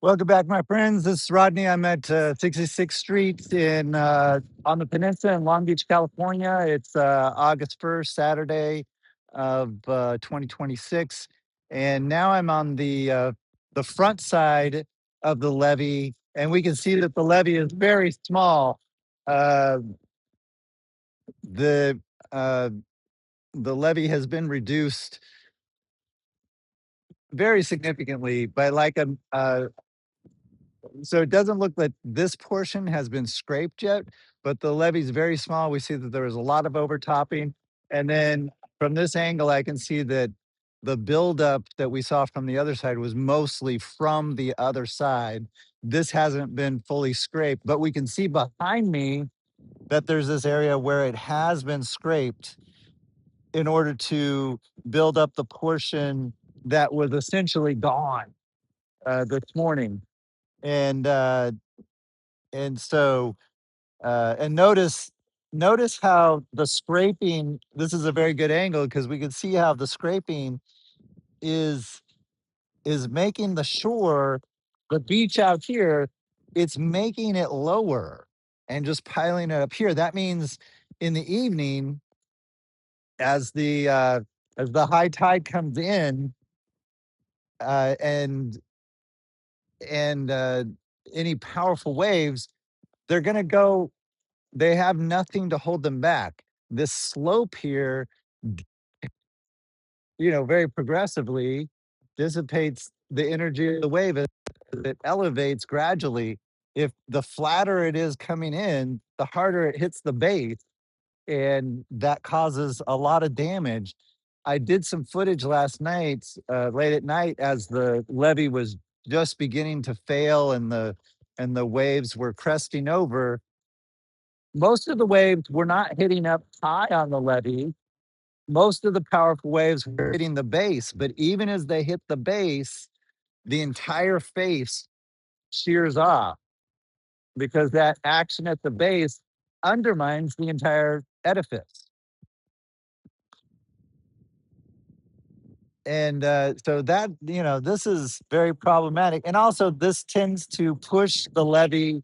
Welcome back, my friends. This is Rodney. I'm at 66th Street in on the Peninsula in Long Beach, California. It's August 1st, Saturday of 2026, and now I'm on the front side of the levee, and we can see that the levee is very small. Uh, the uh, the levee has been reduced very significantly by like so it doesn't look like this portion has been scraped yet, but the levee's very small. We see that there was a lot of overtopping. And then from this angle, I can see that the buildup that we saw from the other side was mostly from the other side. This hasn't been fully scraped, but we can see behind me that there's this area where it has been scraped in order to build up the portion that was essentially gone this morning. And so and notice how the scraping, this is a very good angle because we can see how the scraping is making the shore, the beach out here, it's making it lower and just piling it up here. That means in the evening, as the high tide comes in, uh and and any powerful waves, they're going to go, they have nothing to hold them back. This slope here, very progressively dissipates the energy of the wave as it elevates gradually. If the flatter it is coming in, the harder it hits the base, and that causes a lot of damage. I did some footage last night, late at night, as the levee was just beginning to fail and the waves were cresting over. Most of the waves were not hitting up high on the levee. Most of the powerful waves were hitting the base, but even as they hit the base, the entire face shears off because that action at the base undermines the entire edifice. And so that, this is very problematic. And also, this tends to push the levee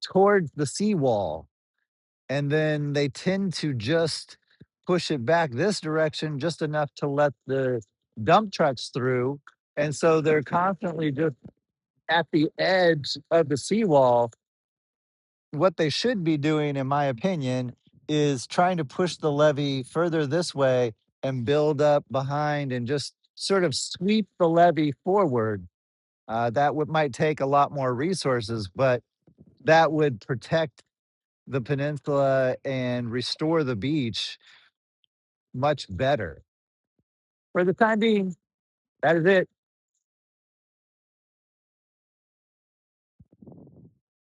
towards the seawall, and then they tend to just push it back this direction just enough to let the dump trucks through. And so they're constantly just at the edge of the seawall. What they should be doing, in my opinion, is trying to push the levee further this way and build up behind and just sort of sweep the levee forward. That might take a lot more resources, but that would protect the peninsula and restore the beach much better. For the time being, that is it.